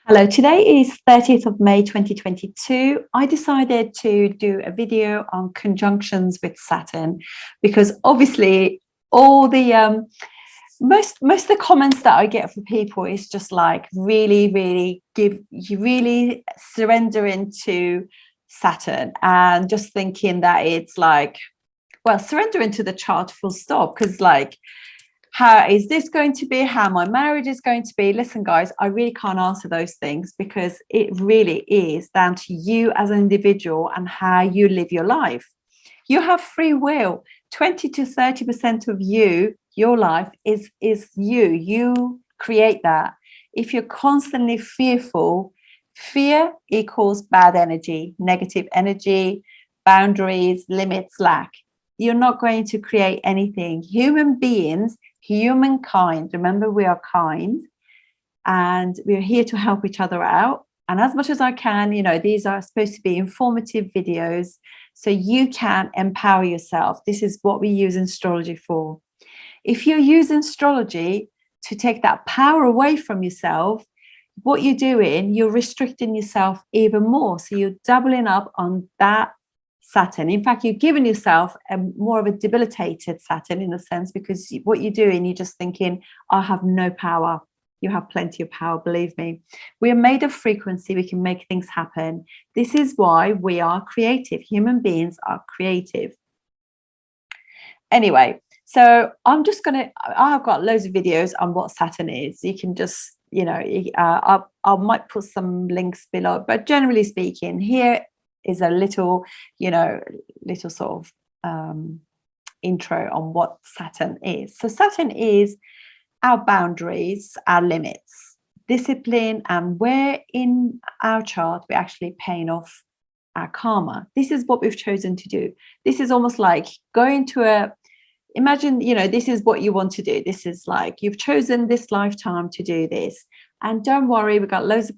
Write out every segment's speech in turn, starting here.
Hello, today is 30th of May 2022. I decided to do a video on conjunctions with Saturn because obviously all the most of the comments that I get from people is just like really surrender into Saturn and just thinking that it's like, well, surrender into the chart full stop, because like, how is this going to be, how my marriage is going to be. Listen guys, I really can't answer those things because it really is down to you as an individual and how you live your life. You have free will. 20 to 30% of your life is you create that. If you're constantly fearful, fear equals bad energy, negative energy, boundaries, limits, lack. You're not going to create anything. Human beings, humankind, remember we are kind and we're here to help each other out. And as much as I can, these are supposed to be informative videos so you can empower yourself. This is what we use astrology for. If you're using astrology to take that power away from yourself, what you're doing, you're restricting yourself even more. So you're doubling up on that Saturn. In fact, you're giving yourself more of a debilitated Saturn in a sense, because what you're doing, you're just thinking, I have no power. You have plenty of power, believe me. We are made of frequency. We can make things happen. This is why we are creative. Human beings are creative. Anyway, so I've got loads of videos on what Saturn is. You can just, I might put some links below, but generally speaking, here is a little sort of intro on what Saturn is. So Saturn is our boundaries, our limits, discipline, and where in our chart we're actually paying off our karma. This is what we've chosen to do. This is almost like going to imagine, this is what you want to do. This is like you've chosen this lifetime to do this. And don't worry, we've got loads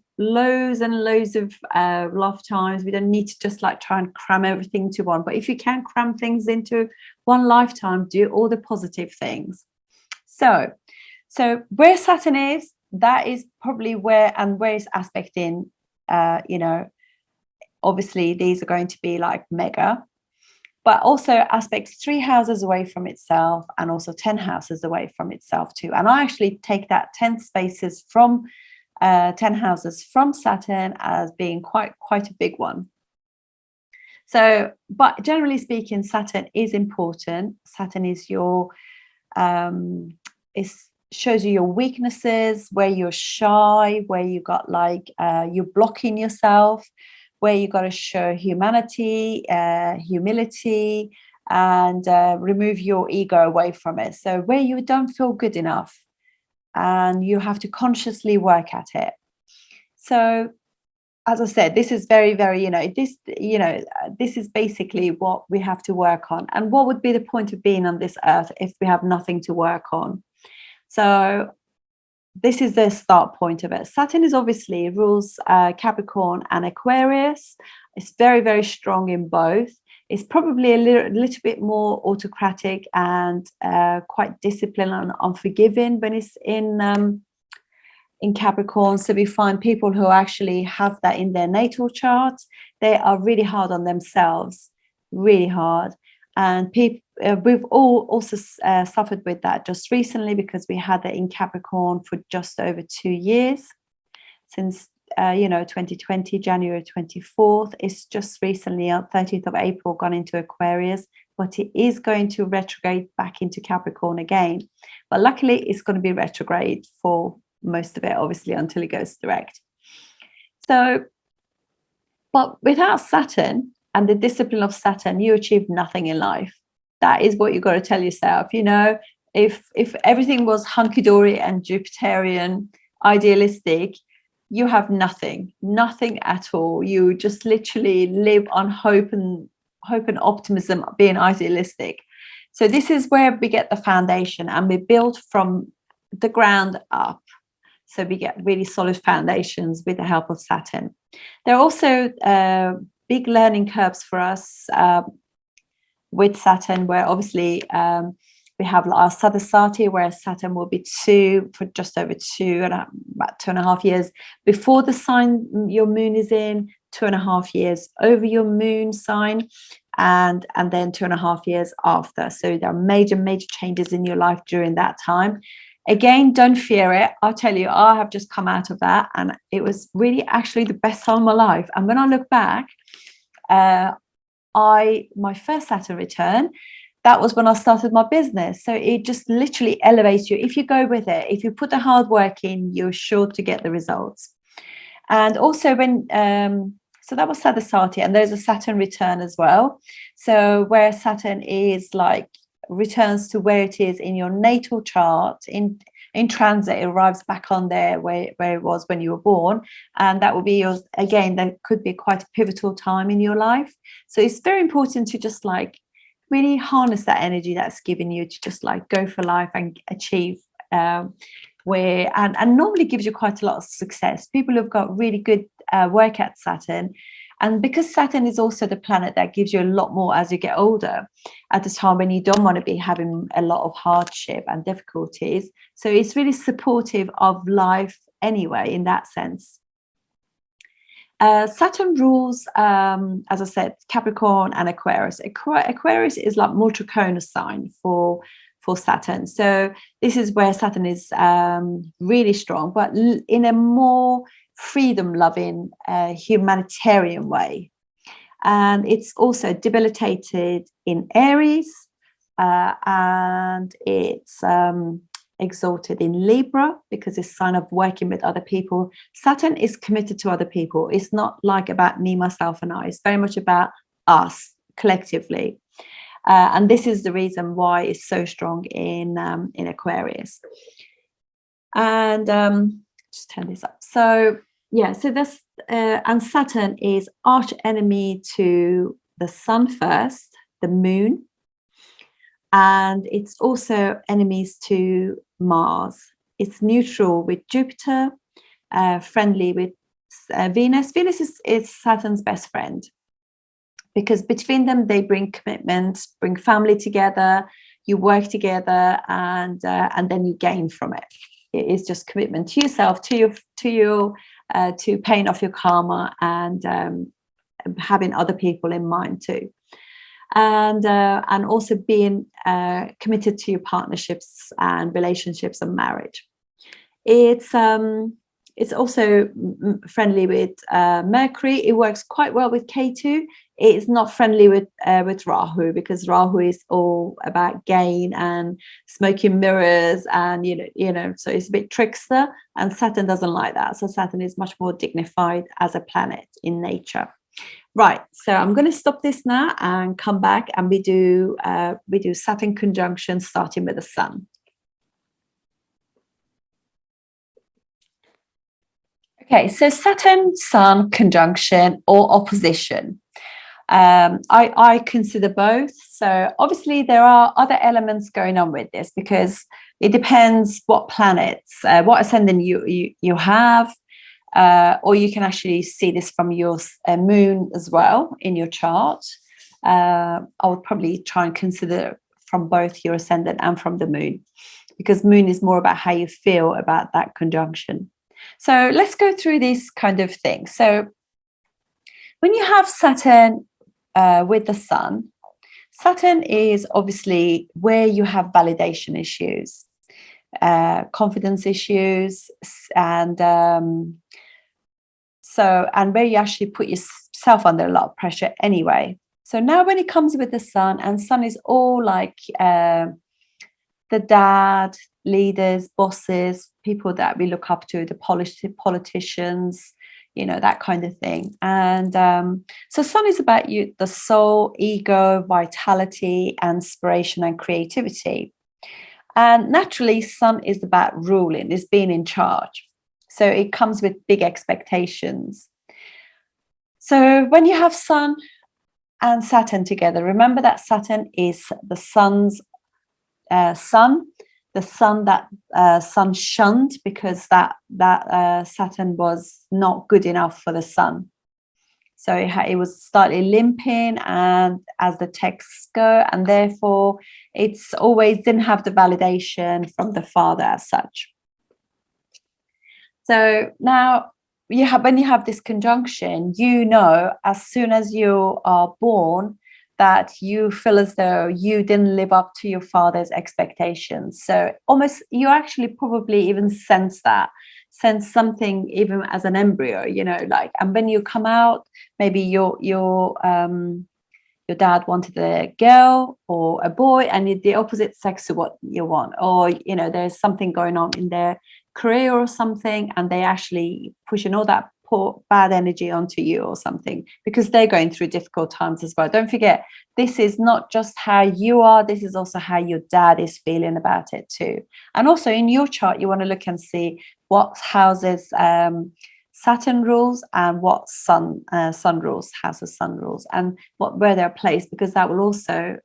and loads of lifetimes. We don't need to just like try and cram everything into one. But if you can cram things into one lifetime, do all the positive things. So where Saturn is, that is probably where it's aspecting, obviously these are going to be like mega, but also aspects 3 houses away from itself and also 10 houses away from itself too. And I actually take that 10 spaces from 10 houses from Saturn as being quite a big one. So, but generally speaking, Saturn is important. Saturn is shows you your weaknesses, where you're shy, where you got like you're blocking yourself, where you got to show humanity, humility, and remove your ego away from it. So where you don't feel good enough and you have to consciously work at it. So as I said, this is very, very, this is basically what we have to work on. And what would be the point of being on this earth if we have nothing to work on? So this is the start point of it. Saturn is obviously rules Capricorn and Aquarius. It's very, very strong in both. It's probably a little bit more autocratic and quite disciplined and unforgiving when it's in Capricorn. So we find people who actually have that in their natal chart, they are really hard on themselves, really hard. And we've all also suffered with that just recently, because we had that in Capricorn for just over 2 years, since 2020, January 24th. It's just recently on 30th of April gone into Aquarius, but it is going to retrograde back into Capricorn again. But luckily it's going to be retrograde for most of it, obviously, until it goes direct. So, but without Saturn and the discipline of Saturn, you achieve nothing in life. That is what you've got to tell yourself. If everything was hunky-dory and Jupiterian, idealistic, you have nothing at all. You just literally live on hope and optimism, being idealistic. So this is where we get the foundation, and we build from the ground up. So we get really solid foundations with the help of Saturn. There are also big learning curves for us with Saturn, where obviously we have our Sadersati, where Saturn will be for just over about 2.5 years before the sign your moon is in, 2.5 years over your moon sign, and then 2.5 years after. So there are major changes in your life during that time. Again, don't fear it. I'll tell you, I have just come out of that, and it was really actually the best time of my life. And when I look back, my first Saturn return, that was when I started my business. So it just literally elevates you. If you go with it, if you put the hard work in, you're sure to get the results. And also when so that was Sadersati, and there's a Saturn return as well. So where Saturn is like returns to where it is in your natal chart in transit, it arrives back on there where it was when you were born, and that will be yours again. That could be quite a pivotal time in your life. So it's very important to just like really harness that energy that's given you to just like go for life and achieve where and normally gives you quite a lot of success. People have got really good work at Saturn, and because Saturn is also the planet that gives you a lot more as you get older, at the time when you don't want to be having a lot of hardship and difficulties. So it's really supportive of life anyway in that sense. Saturn rules, as I said, Capricorn and Aquarius. Aquarius is like multiconus sign for Saturn. So this is where Saturn is really strong, but in a more freedom-loving, humanitarian way. And it's also debilitated in Aries, and it's exalted in Libra because it's a sign of working with other people. Saturn is committed to other people. It's not like about me, myself, and I. It's very much about us collectively. And this is the reason why it's so strong in Aquarius. And just turn this up. So yeah, so this and Saturn is arch enemy to the Sun first, the Moon, and it's also enemies to Mars. It's neutral with Jupiter, friendly with Venus. Venus is Saturn's best friend, because between them they bring commitment, bring family together, you work together, and then you gain from it. It is just commitment to yourself, to paying off your karma, and having other people in mind too, and also being committed to your partnerships and relationships and marriage. It's also friendly with Mercury. It works quite well with Ketu. It's not friendly with Rahu, because Rahu is all about gain and smoking mirrors, and you know, so it's a bit trickster. And Saturn doesn't like that. So Saturn is much more dignified as a planet in nature. Right. So I'm going to stop this now and come back, and we do Saturn conjunction starting with the Sun. Okay, so Saturn Sun conjunction or opposition. I consider both. So obviously there are other elements going on with this, because it depends what planets, what ascendant you have, or you can actually see this from your moon as well in your chart. I would probably try and consider from both your ascendant and from the moon, because moon is more about how you feel about that conjunction. So let's go through these kind of things. So when you have Saturn with the Sun, Saturn is obviously where you have validation issues, confidence issues, and where you actually put yourself under a lot of pressure anyway. So now when it comes with the Sun, and Sun is all like the dad, leaders, bosses, people that we look up to, the politicians, you know, that kind of thing. And so Sun is about you, the soul, ego, vitality, inspiration, and creativity. And naturally, Sun is about ruling, is being in charge. So it comes with big expectations. So when you have Sun and Saturn together, remember that Saturn is the Sun's sun, the sun that Sun shunned, because that Saturn was not good enough for the Sun. So it was slightly limping, and as the texts go, and therefore it's always didn't have the validation from the father as such. So now when you have this conjunction, as soon as you are born, that you feel as though you didn't live up to your father's expectations. So almost you actually probably even sense something even as an embryo, like, and when you come out, maybe your dad wanted a girl or a boy, and the opposite sex to what you want, or there's something going on in their career or something, and they actually pushing all that poor bad energy onto you or something, because they're going through difficult times as well. Don't forget, this is not just how you are, this is also how your dad is feeling about it too. And also in your chart, you want to look and see what houses Saturn rules and what sun rules, houses sun rules, and where they're placed, because that will also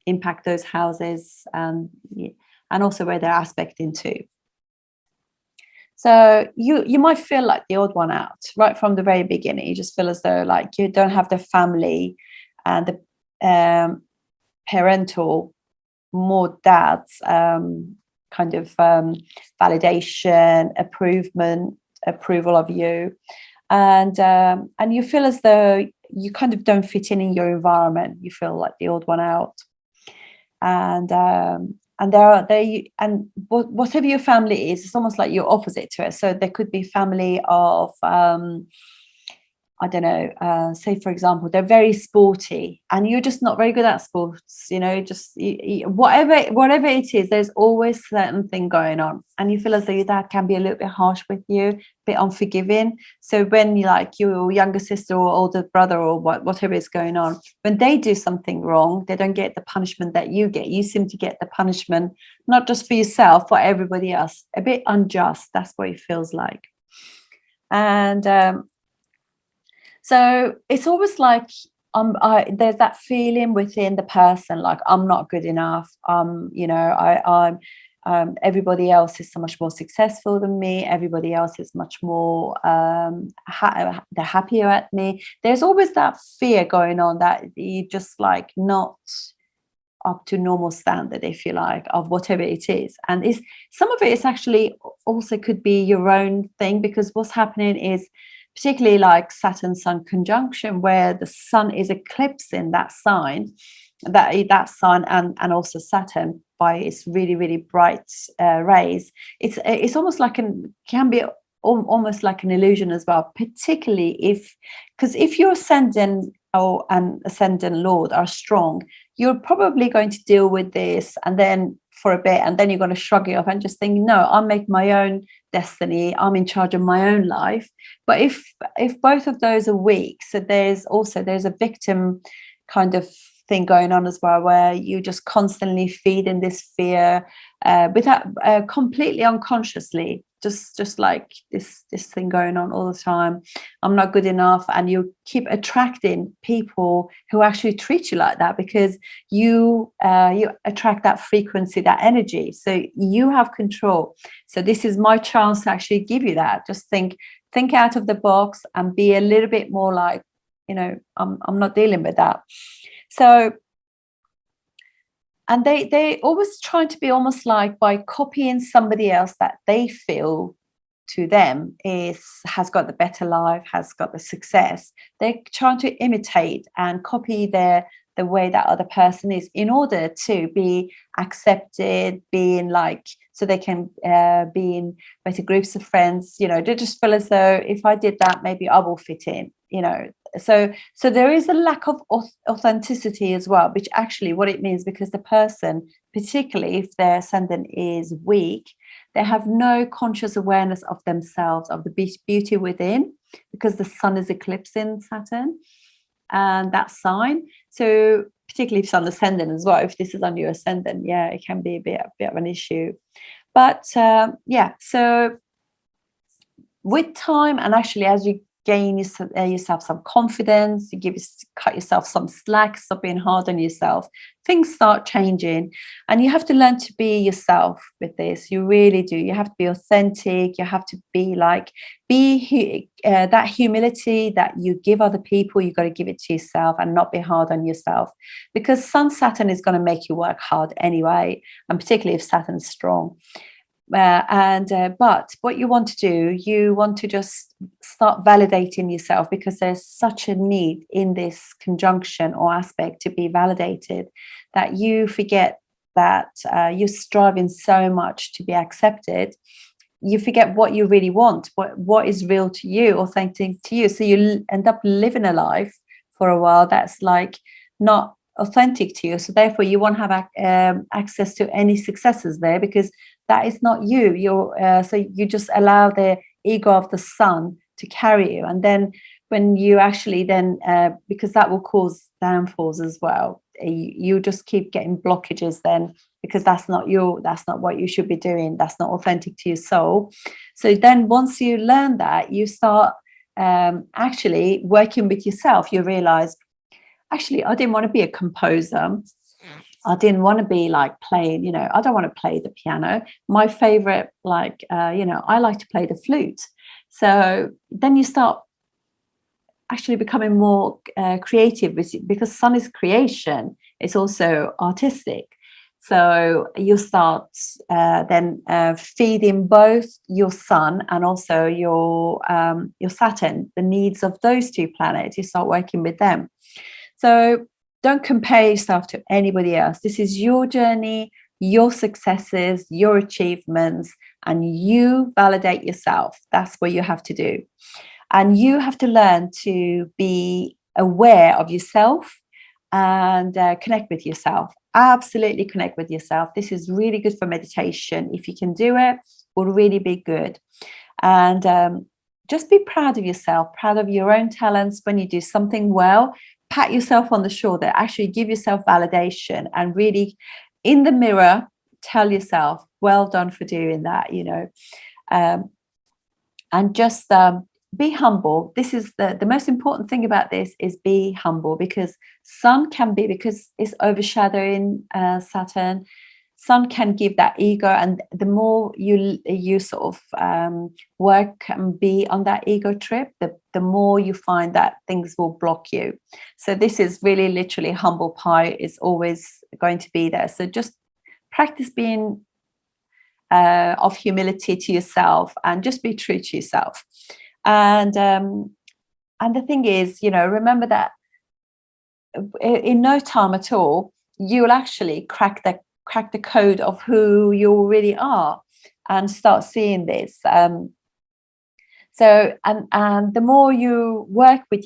impact those houses, and also where they're aspecting to. So you might feel like the odd one out right from the very beginning. You just feel as though like you don't have the family and the parental, more dad's kind of validation, approval of you, and you feel as though you kind of don't fit in your environment. You feel like the odd one out, and whatever your family is, it's almost like you're opposite to it. So there could be family of I don't know, say for example, they're very sporty and you're just not very good at sports, whatever it is, there's always certain thing going on, and you feel as though your dad can be a little bit harsh with you, a bit unforgiving. So when your younger sister or older brother or whatever is going on, when they do something wrong, they don't get the punishment that you get. You seem to get the punishment, not just for yourself, for everybody else. A bit unjust, that's what it feels like. And so it's always like there's that feeling within the person, like I'm not good enough. Everybody else is so much more successful than me. Everybody else is much more they're happier at me. There's always that fear going on that you just like not up to normal standard, if you like, of whatever it is. And some of it is actually also could be your own thing, because what's happening is, particularly like Saturn Sun Conjunction, where the sun is eclipsing that sign, and also Saturn by its really, really bright rays. It's almost like can be almost like an illusion as well, particularly because if your ascendant and ascendant Lord are strong, you're probably going to deal with this and then for a bit, and then you're going to shrug it off and just think, no, I'll make my own destiny, I'm in charge of my own life. But if both of those are weak, so there's a victim kind of thing going on as well, where you just constantly feed in this fear without completely unconsciously, just like this thing going on all the time. I'm not good enough, and you keep attracting people who actually treat you like that, because you attract that frequency, that energy. So you have control. So this is my chance to actually give you that. Just think out of the box and be a little bit more like, I'm not dealing with that. So, and they always try to be almost like, by copying somebody else that they feel to them has got the better life, has got the success. They're trying to imitate and copy the way that other person is, in order to be accepted, being like, so they can be in better groups of friends. They just feel as though if I did that, maybe I will fit in. So there is a lack of authenticity as well, which actually what it means, because the person, particularly if their ascendant is weak, they have no conscious awareness of themselves, of the beauty within, because the sun is eclipsing Saturn and that sign. So particularly if sun ascendant as well, if this is on your ascendant, it can be a bit of an issue. But so with time, and actually as you gain yourself some confidence, you cut yourself some slack, stop being hard on yourself, things start changing. And you have to learn to be yourself with this. You really do. You have to be authentic. You have to be like, that humility that you give other people, you've got to give it to yourself and not be hard on yourself, because Saturn is going to make you work hard anyway, and particularly if Saturn's strong. But what you want to do, you want to just start validating yourself, because there's such a need in this conjunction or aspect to be validated, that you forget that you're striving so much to be accepted. You forget what you really want, what is real to you, authentic to you. So you end up living a life for a while that's like not authentic to you. So therefore you won't have access to any successes there, because that is not you. So you just allow the ego of the sun to carry you. And then when you actually then, because that will cause downfalls as well, you just keep getting blockages then, because that's not what you should be doing. That's not authentic to your soul. So then once you learn that, you start actually working with yourself. You realize, actually, I didn't want to be a composer. I didn't want to be like playing, I don't want to play the piano. My favorite, I like to play the flute. So then you start actually becoming more creative, because sun is creation. It's also artistic. So you start then feeding both your sun and also your Saturn, the needs of those two planets. You start working with them. So don't compare yourself to anybody else. This is your journey, your successes, your achievements, and you validate yourself. That's what you have to do. And you have to learn to be aware of yourself and connect with yourself. Absolutely connect with yourself. This is really good for meditation. If you can do it, will really be good. And just be proud of yourself, proud of your own talents. When you do something well, pat yourself on the shoulder, actually give yourself validation, and really in the mirror tell yourself, well done for doing that, and just be humble. This is the most important thing about this, is be humble, because sun can be, because it's overshadowing Saturn, sun can give that ego, and the more you sort of work and be on that ego trip, the more you find that things will block you. So this is really literally humble pie is always going to be there. So just practice being of humility to yourself, and just be true to yourself. And the thing is, remember that in no time at all, you will actually crack the code of who you really are, and start seeing this. So the more you work with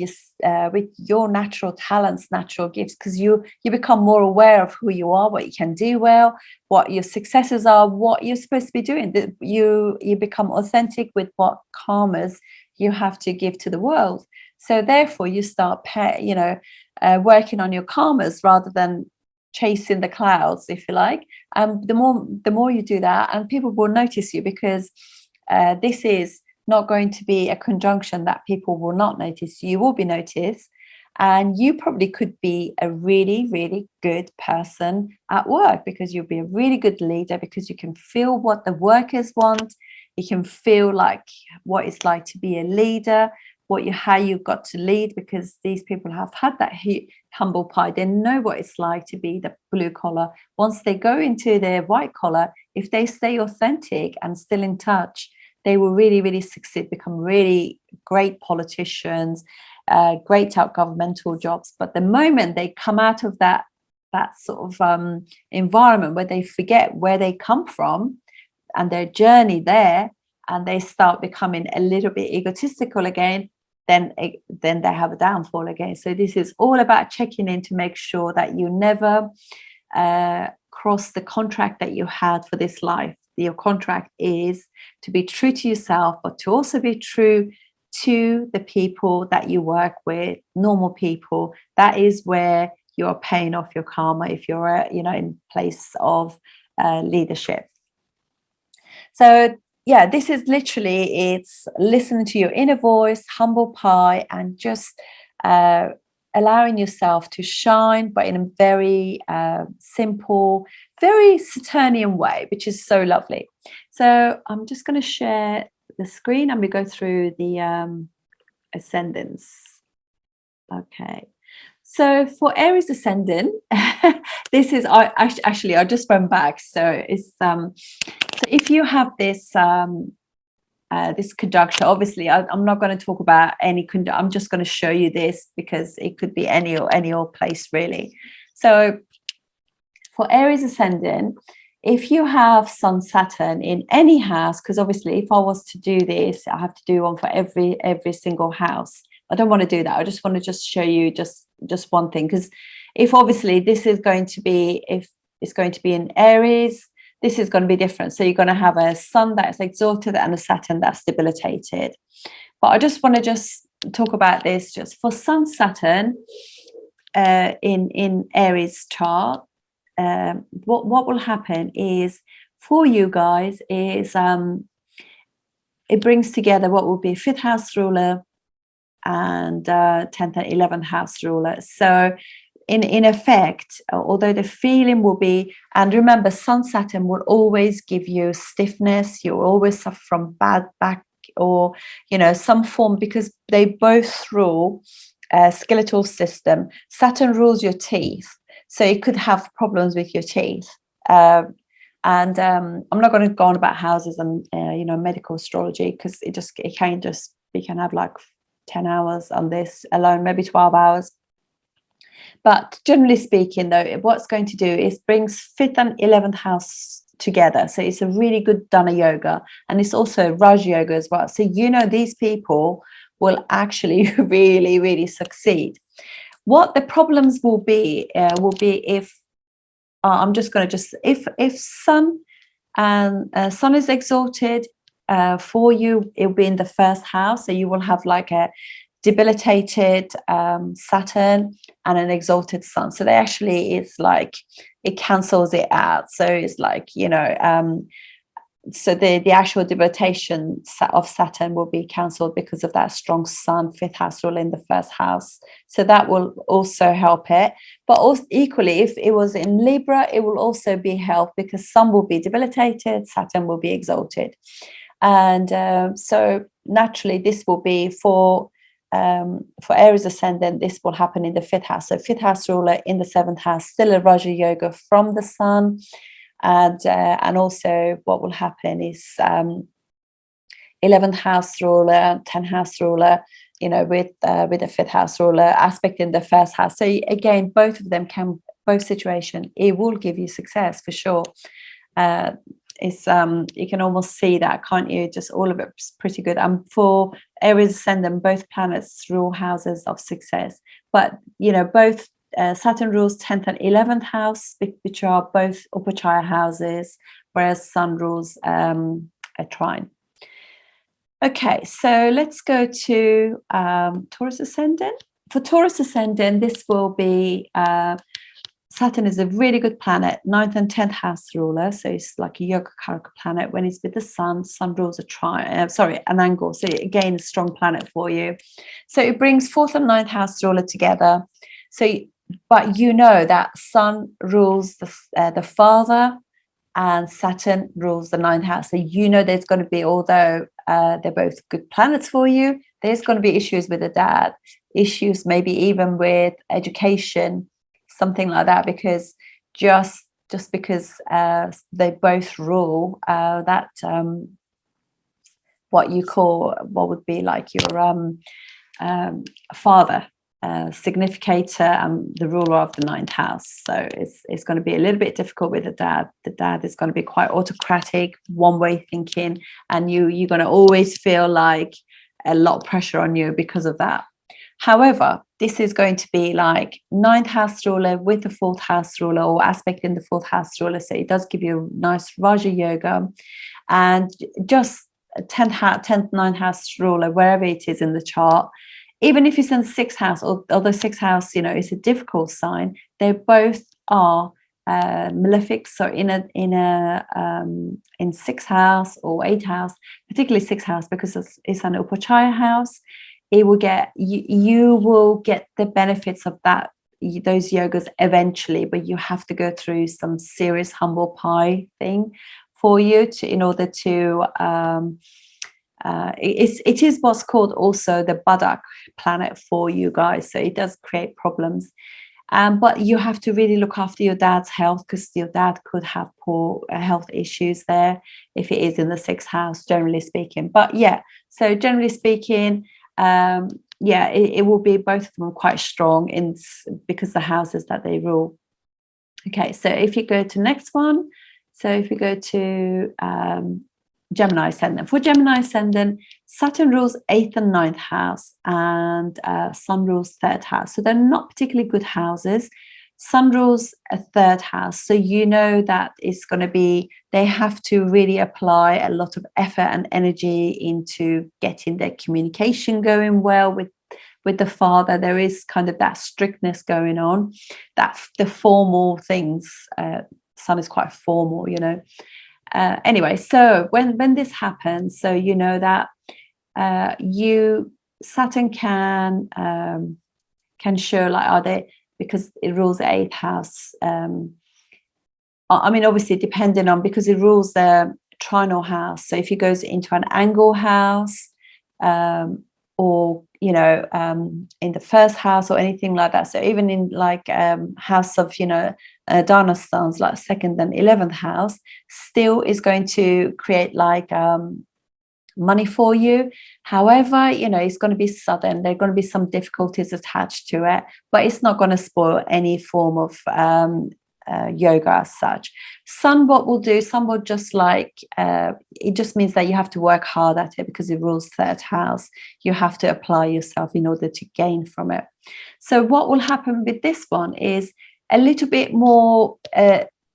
your natural talents, natural gifts, because you become more aware of who you are, what you can do well, what your successes are, what you're supposed to be doing. You become authentic with what karmas you have to give to the world. So therefore you start working on your karmas rather than chasing the clouds, if you like. The more you do that, and people will notice you, because this is not going to be a conjunction that people will not notice. You will be noticed, and you probably could be a really, really good person at work, because you'll be a really good leader, because you can feel what the workers want. You can feel like what it's like to be a leader, how you've got to lead, because these people have had that humble pie. They know what it's like to be the blue collar. Once they go into their white collar, if they stay authentic and still in touch, they will really, really succeed, become really great politicians, great out governmental jobs. But the moment they come out of that sort of environment where they forget where they come from and their journey there, and they start becoming a little bit egotistical again, then they have a downfall again. So this is all about checking in to make sure that you never cross the contract that you had for this life. Your contract is to be true to yourself, but to also be true to the people that you work with, normal people. That is where you're paying off your karma, if you're in place of leadership. So yeah, this is literally, it's listening to your inner voice, humble pie, and just allowing yourself to shine, but in a very simple, very Saturnian way, which is so lovely. So I'm just going to share the screen and we go through the ascendants. Okay. So for Aries ascendant, this is I just went back. So it's so if you have this this conjunction, obviously I'm not going to talk about any I'm just going to show you this because it could be any old place really. So for Aries ascendant, if you have Sun Saturn in any house, because obviously if I was to do this, I have to do one for every single house. I don't want to do that. I just want to just show you just one thing, because if obviously this is going to be, if it's going to be in Aries, this is going to be different. So you're going to have a Sun that's exalted and a Saturn that's debilitated. But I just want to just talk about this just for Sun Saturn in Aries chart. What will happen is for you guys is it brings together what will be 5th house ruler and 10th and 11th house ruler. So in effect, although the feeling will be, and remember, Sun Saturn will always give you stiffness, you'll always suffer from bad back or some form, because they both rule skeletal system. Saturn rules your teeth, so you could have problems with your teeth. And I'm not going to go on about houses and medical astrology, because we can have like 10 hours on this alone, maybe 12 hours. But generally speaking, though, what's going to do is brings 5th and 11th house together. So it's a really good Dana yoga, and it's also Raj yoga as well. So these people will actually really, really succeed. What the problems will be if I'm just going to if Sun and Sun is exalted for you, it will be in the 1st house. So you will have like a debilitated Saturn and an exalted Sun. So they actually, it's like it cancels it out. So it's like so the actual debilitation of Saturn will be cancelled because of that strong Sun 5th house rule in the 1st house. So that will also help it. But also equally, if it was in Libra, it will also be helped, because Sun will be debilitated, Saturn will be exalted. And so naturally, this will be for Aries ascendant, this will happen in the 5th house. So 5th house ruler in the 7th house, still a Raja yoga from the Sun. And also what will happen is 11th house ruler, 10th house ruler, with a 5th house ruler aspect in the 1st house. So again, both of them both situation, it will give you success for sure. It's you can almost see that, can't you? Just all of it's pretty good. And for Aries ascendant, both planets rule houses of success. But both Saturn rules 10th and 11th house, which are both Upachaya houses, whereas Sun rules a trine. Okay, so let's go to Taurus ascendant. For Taurus ascendant, this will be Saturn is a really good planet, 9th and 10th house ruler. So it's like a yoga karaka planet. When it's with the Sun rules an angle. So again, a strong planet for you. So it brings 4th and 9th house ruler together. So, but that Sun rules the father and Saturn rules the 9th house. So there's going to be, although they're both good planets for you, there's going to be issues with the dad, issues maybe even with education, something like that, because just because they both rule that what would be like your father, significator, and the ruler of the 9th house. So it's going to be a little bit difficult with the dad. The dad is going to be quite autocratic, one-way thinking, and you're going to always feel like a lot of pressure on you because of that. However, this is going to be like 9th house ruler with the 4th house ruler, or aspect in the 4th house ruler. So it does give you a nice Raja yoga, and just 10th, 9th house ruler, wherever it is in the chart. Even if it's in the 6th house, although 6th house, it's a difficult sign, they both are malefics, so in sixth house or eighth house, particularly sixth house, because it's an upachaya house, it will get you will get the benefits of those yogas eventually, but you have to go through some serious humble pie thing for you in order to it is what's called also the Badak planet for you guys, so it does create problems. But you have to really look after your dad's health, because your dad could have poor health issues there if it is in the sixth house, generally speaking. But yeah, so generally speaking, it will be both of them quite strong because the houses that they rule. Okay, so if you go to next one, so if you go to Gemini ascendant. For Gemini ascendant, Saturn rules 8th and 9th house, and Sun rules 3rd house. So they're not particularly good houses. Sun rules a 3rd house. So you know that it's going to be, they have to really apply a lot of effort and energy into getting their communication going well with the father. There is kind of that strictness going on, that the formal things. Sun is quite formal, you know. Anyway, so when this happens, so you know that Saturn can show, like, are they, because it rules the 8th house. I mean, obviously depending on, because it rules the trinal house. So if it goes into an angle house, or you know, in the 1st house or anything like that. So even in like house of, you know, Dharmastans, like 2nd and 11th house, still is going to create like money for you. However, you know, it's going to be sudden. There are going to be some difficulties attached to it, but it's not going to spoil any form of yoga as such. Sun, what will do, Sun will just like, it just means that you have to work hard at it, because it rules 3rd house. You have to apply yourself in order to gain from it. So what will happen with this one is a little bit more,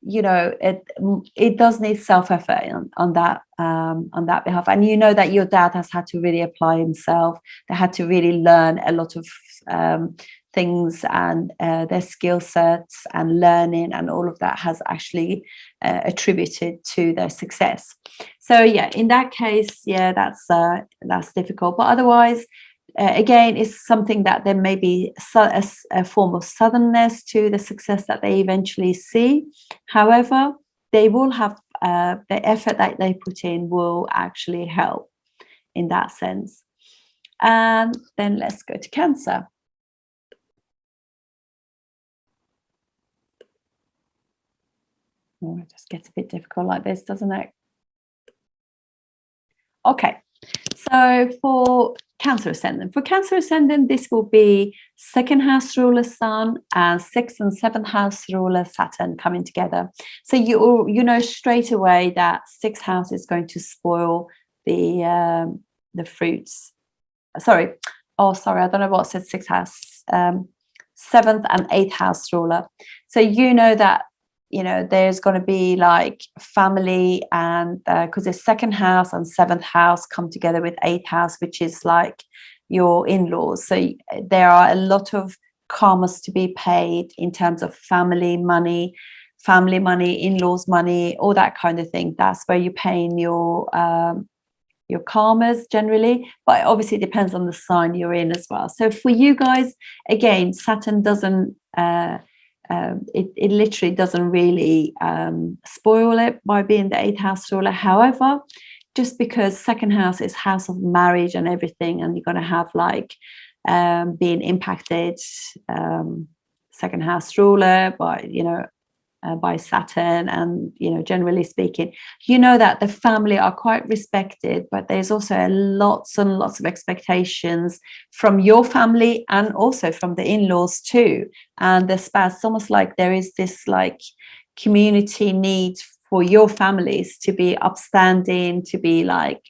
you know, it does need self-effort on that behalf. And you know that your dad has had to really apply himself. They had to really learn a lot of things, and their skill sets and learning and all of that has actually attributed to their success. So yeah, in that case, yeah, that's difficult. But otherwise, again, it's something that there may be a form of suddenness to the success that they eventually see. However, they will have the effort that they put in will actually help in that sense. And then let's go to Cancer. Oh, it just gets a bit difficult like this, doesn't it? Okay, so for Cancer ascendant, this will be 2nd house ruler Sun and 6th and 7th house ruler Saturn coming together. So you know straight away that 6th house is going to spoil the fruits. Sorry, I don't know what said 6th house. 7th and 8th house ruler. So you know that, you know, there's going to be like family, and because the 2nd house and 7th house come together with 8th house, which is like your in-laws. So there are a lot of karmas to be paid in terms of family money, in-laws money, all that kind of thing. That's where you're paying your karmas generally, but obviously it depends on the sign you're in as well. So for you guys, again, Saturn doesn't it literally doesn't really spoil it by being the 8th house ruler. However, just because 2nd house is house of marriage and everything, and you're going to have like being impacted, 2nd house ruler by, you know, by Saturn, and you know, generally speaking, you know that the family are quite respected, but there's also lots and lots of expectations from your family and also from the in-laws too, and the spouse. It's almost like there is this like community need for your families to be upstanding, to be like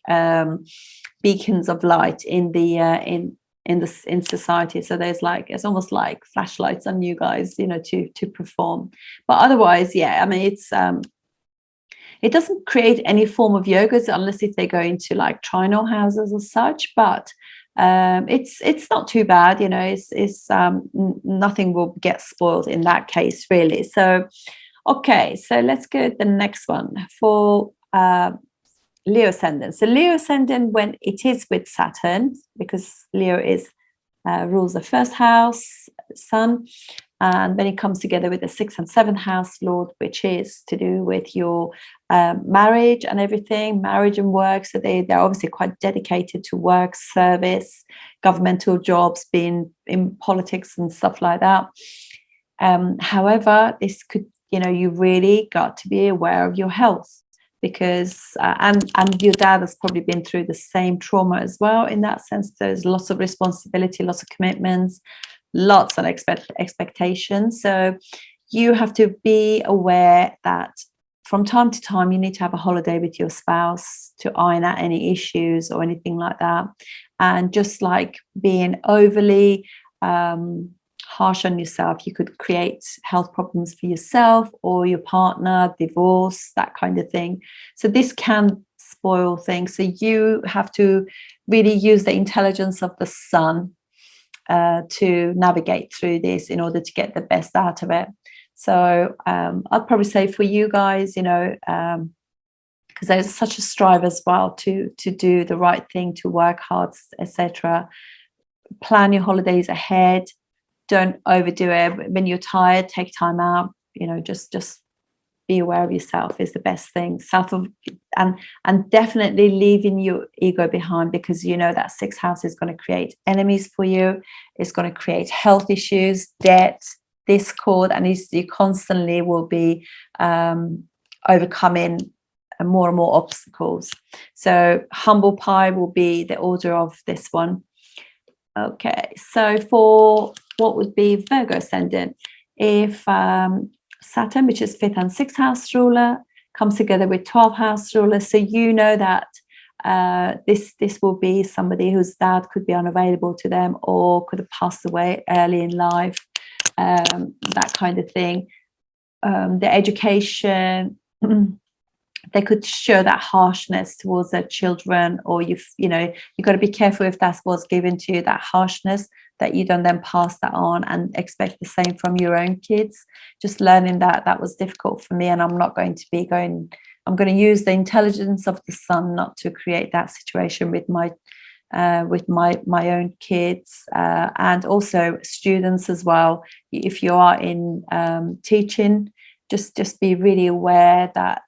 beacons of light in the in society. So there's like, it's almost like flashlights on you guys, you know, to perform. But otherwise, yeah, I mean, it's it doesn't create any form of yogas unless if they go into like trinal houses or such, but it's not too bad, you know. It's nothing will get spoiled in that case, really. So Okay, so let's go to the next one for Leo ascendant. So Leo ascendant, when it is with Saturn, because Leo is rules the first house, Sun, and then it comes together with the 6th and 7th house Lord, which is to do with your marriage and everything, marriage and work. So they're obviously quite dedicated to work, service, governmental jobs, being in politics and stuff like that. However, this could, you really got to be aware of your health, because and your dad has probably been through the same trauma as well. In that sense, there's lots of responsibility, lots of commitments, lots of expectations. So you have to be aware that from time to time you need to have a holiday with your spouse to iron out any issues or anything like that. And just like being overly harsh on yourself, you could create health problems for yourself or your partner, divorce, that kind of thing. So this can spoil things. So you have to really use the intelligence of the sun to navigate through this in order to get the best out of it. So I'd probably say for you guys, because there's such a strive as well to do the right thing, to work hard, etc. Plan your holidays ahead. Don't overdo it. When you're tired, take time out. Just be aware of yourself is the best thing. And definitely leaving your ego behind, because that 6th house is going to create enemies for you. It's going to create health issues, debt, discord, and you constantly will be overcoming more and more obstacles. So humble pie will be the order of this one. Okay, so for what would be Virgo ascendant, if Saturn, which is 5th and 6th house ruler, comes together with 12th house ruler, so that this will be somebody whose dad could be unavailable to them or could have passed away early in life, that kind of thing. The education, they could show that harshness towards their children, or you've got to be careful if that's what's given to you, that harshness, that you don't then pass that on and expect the same from your own kids. Just learning that was difficult for me, and I'm going to use the intelligence of the sun not to create that situation with my own kids, and also students as well. If you are in teaching, just be really aware that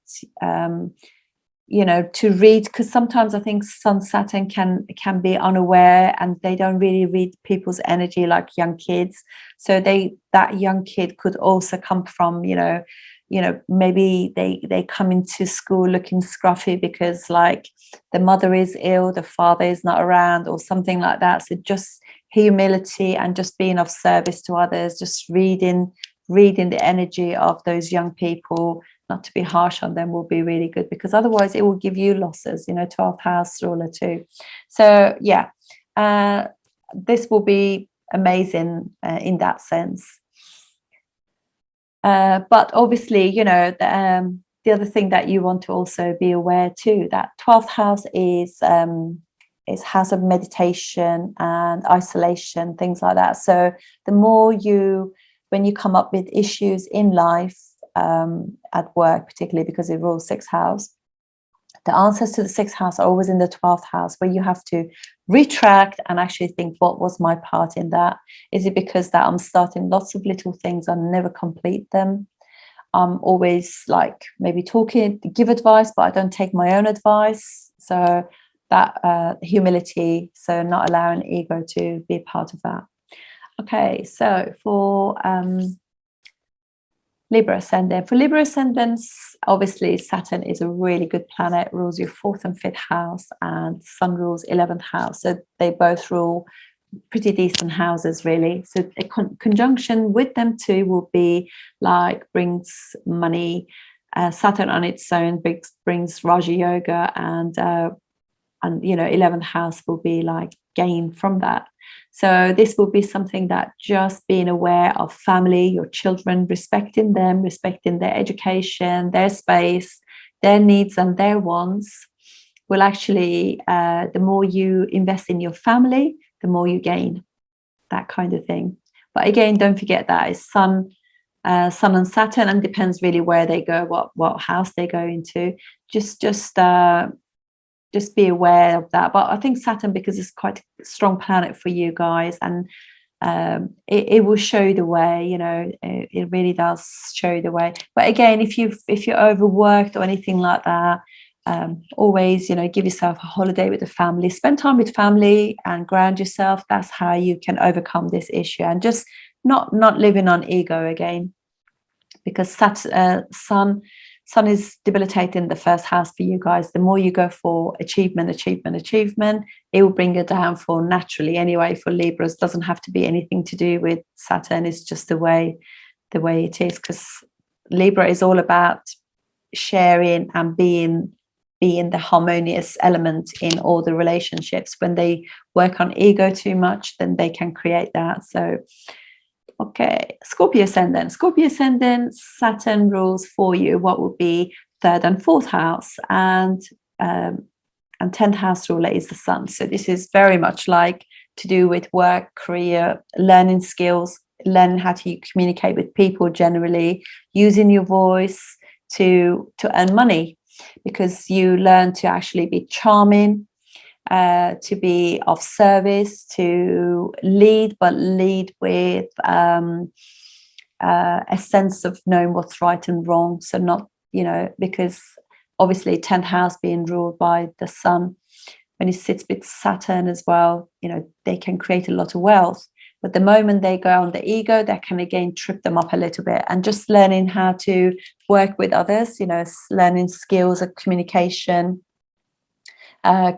to read, because sometimes I think Sun Saturn can be unaware, and they don't really read people's energy like young kids. So that young kid could also come from maybe they come into school looking scruffy because like the mother is ill, the father is not around, or something like that. So just humility and just being of service to others, just reading the energy of those young people, not to be harsh on them, will be really good, because otherwise it will give you losses. 12th house ruler too. So yeah, this will be amazing in that sense. But obviously, the other thing that you want to also be aware too, that 12th house is house of meditation and isolation, things like that. So the more when you come up with issues in life, at work particularly, because it rules 6th house, the answers to the 6th house are always in the 12th house, where you have to retract and actually think, what was my part in that? Is it because that I'm starting lots of little things and never complete them? I'm always like maybe give advice, but I don't take my own advice. So that humility, so not allowing ego to be a part of that. Okay, so for Libra ascendant. For Libra ascendants, obviously Saturn is a really good planet, rules your 4th and 5th house, and Sun rules 11th house. So they both rule pretty decent houses, really. So a conjunction with them too will be like brings money. Saturn on its own brings Raja Yoga, and 11th house will be like gain from that. So this will be something that just being aware of family, your children, respecting them, respecting their education, their space, their needs and their wants, will actually, the more you invest in your family, the more you gain, that kind of thing. But again, don't forget that it's Sun Sun and Saturn, and depends really where they go, what house they go into. Just be aware of that. But I think Saturn, because it's quite a strong planet for you guys, and it will show the way, you know, it really does show the way. But again, if you're overworked or anything like that, always, you know, give yourself a holiday with the family, spend time with family and ground yourself. That's how you can overcome this issue, and just not living on ego again, because sun is debilitating the first house for you guys. The more you go for achievement, it will bring a downfall naturally anyway. For Libras, doesn't have to be anything to do with Saturn. It's just the way it is, because Libra is all about sharing and being the harmonious element in all the relationships. When they work on ego too much, then they can create that. So okay, Scorpio ascendant. Saturn rules for you what will be third and fourth house, and 10th house ruler is the sun. So this is very much like to do with work, career, learning skills, learning how to communicate with people generally, using your voice to earn money, because you learn to actually be charming, to be of service, to lead, but lead with a sense of knowing what's right and wrong. So not, you know, because obviously 10th house being ruled by the sun, when it sits with Saturn as well, you know, they can create a lot of wealth. But the moment they go on the ego, that can again trip them up a little bit. And just learning how to work with others, you know, learning skills of communication and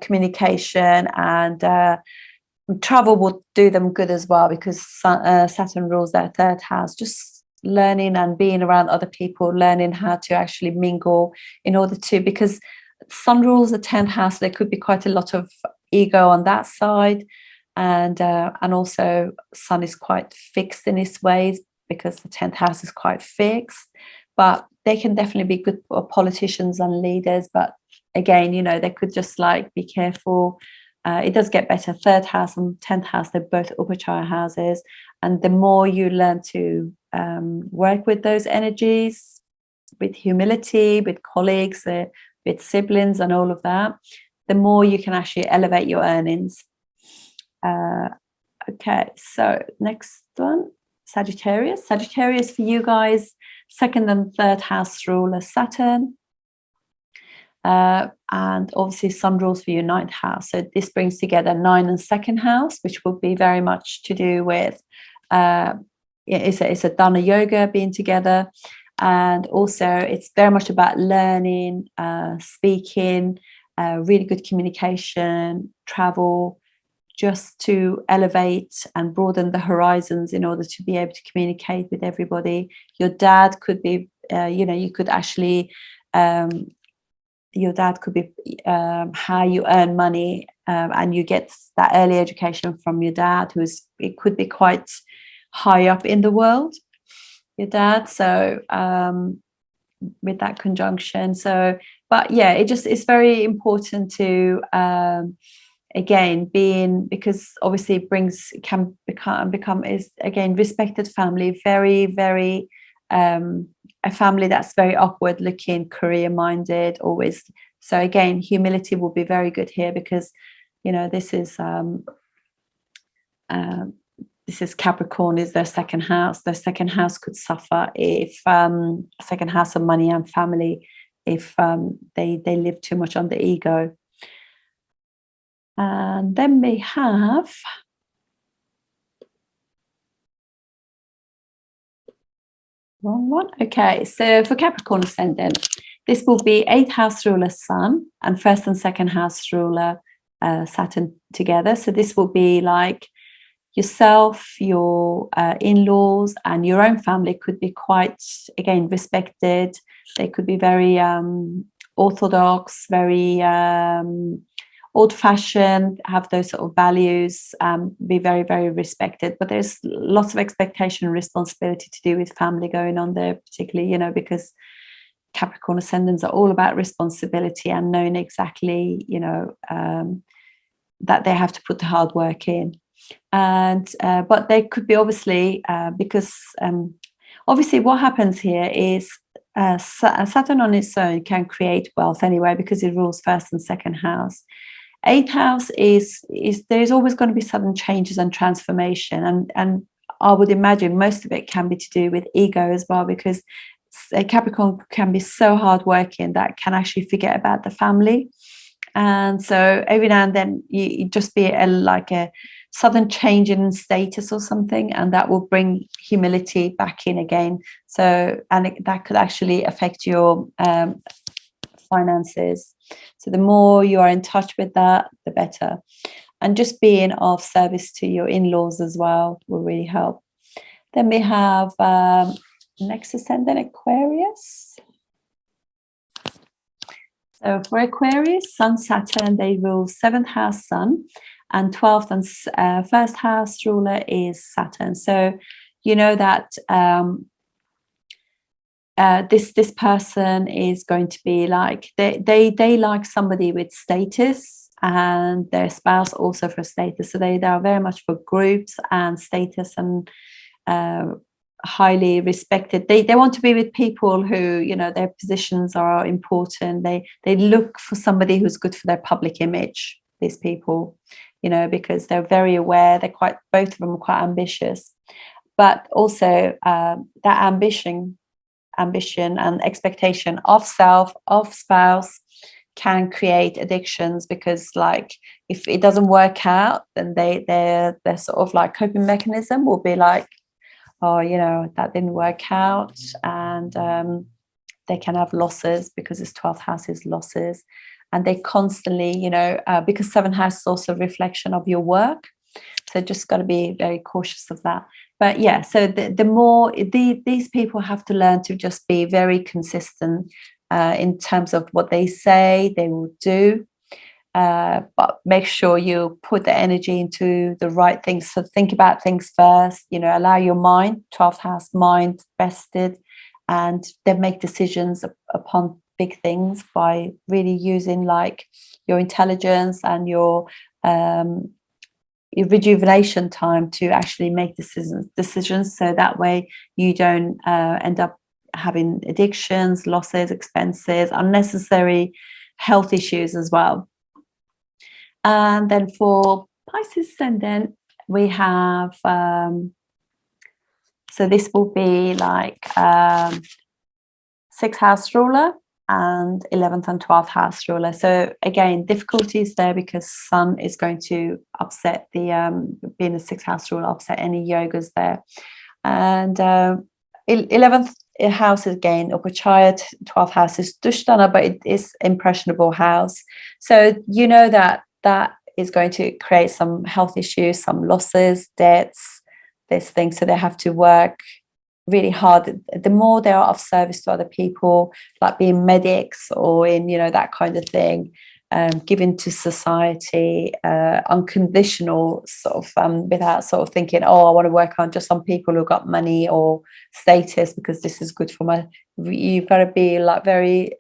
travel will do them good as well, because Saturn rules their third house. Just learning and being around other people, learning how to actually mingle, in order to, because Sun rules the 10th house, there could be quite a lot of ego on that side. And also Sun is quite fixed in his ways, because the 10th house is quite fixed. But they can definitely be good politicians and leaders. But again, you know, they could just like be careful. It does get better. Third house and 10th house, they're both Upachaya houses. And the more you learn to work with those energies, with humility, with colleagues, with siblings and all of that, the more you can actually elevate your earnings. Okay, so next one, Sagittarius. Sagittarius for you guys, second and third house ruler Saturn. And obviously Sun rules for your ninth house. So this brings together 9 and second house, which will be very much to do with it's a Dana yoga being together. And also it's very much about learning, speaking, really good communication, travel, just to elevate and broaden the horizons in order to be able to communicate with everybody. Your dad could be, you know, you could actually, your dad could be how you earn money, and you get that early education from your dad, it could be quite high up in the world, your dad. So with that conjunction. So, but yeah, it's very important to, again, because obviously can become is again respected family, very, very a family that's very upward looking, career minded, always. So again, humility will be very good here, because you know this is Capricorn is their second house. Their second house could suffer if second house of money and family, if they live too much on the ego. And then we have wrong one. Okay, so for Capricorn ascendant, this will be 8th house ruler Sun and first and second house ruler Saturn together. So this will be like yourself, your in-laws, and your own family could be quite, again, respected. They could be very orthodox, very old-fashioned, have those sort of values, be very, very respected. But there's lots of expectation and responsibility to do with family going on there, particularly, you know, because Capricorn ascendants are all about responsibility and knowing exactly, you know, that they have to put the hard work in. And but they could be obviously because Obviously, what happens here is Saturn on its own can create wealth anyway because it rules first and second house. Eighth house is there's always going to be sudden changes and transformation, and I would imagine most of it can be to do with ego as well, because a Capricorn can be so hardworking that can actually forget about the family. And so every now and then you just be like a sudden change in status or something, and that will bring humility back in again. So, and that could actually affect your finances. So the more you are in touch with that, the better. And just being of service to your in-laws as well will really help. Then we have next ascendant Aquarius. So for Aquarius, Sun, Saturn, they rule 7th house Sun, and 12th and first house ruler is Saturn. So you know that this person is going to be like, they like somebody with status, and their spouse also for status. So they are very much for groups and status, and highly respected. They want to be with people who, you know, their positions are important. They look for somebody who's good for their public image, these people, you know, because they're very aware. They're quite, both of them are quite ambitious, but also that ambition and expectation of self, of spouse, can create addictions, because like if it doesn't work out, then their sort of like coping mechanism will be like, oh, you know, that didn't work out. And they can have losses, because this 12th house is losses. And they constantly, you know, because 7th house is also a reflection of your work. So just got to be very cautious of that. But yeah, so the more these people have to learn to just be very consistent in terms of what they say they will do. But make sure you put the energy into the right things. So think about things first, you know, allow your mind, 12th house mind vested, and then make decisions upon big things by really using like your intelligence and your rejuvenation time to actually make decisions. So that way you don't end up having addictions, losses, expenses, unnecessary health issues as well. And then for Pisces ascendant, we have, so this will be like 6th house ruler and 11th and 12th house ruler. So again, difficulties there, because Sun is going to upset the, being a 6th house ruler, upset any yogas there. And 11th house is again Upachaya, 12th house is Dushtana, but it is impressionable house. So you know that is going to create some health issues, some losses, debts, this thing. So they have to work really hard. The more they are of service to other people, like being medics or in, you know, that kind of thing, giving to society, unconditional sort of, without sort of thinking, oh, I want to work on just on people who got money or status because this is good for my, you've got to be like very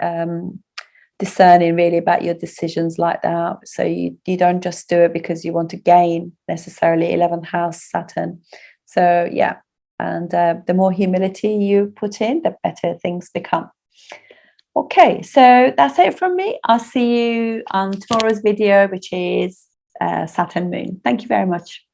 discerning really about your decisions like that. So you don't just do it because you want to gain necessarily. 11th house Saturn. So yeah, and the more humility you put in, the better things become. Okay, so that's it from me. I'll see you on tomorrow's video, which is Saturn moon. Thank you very much.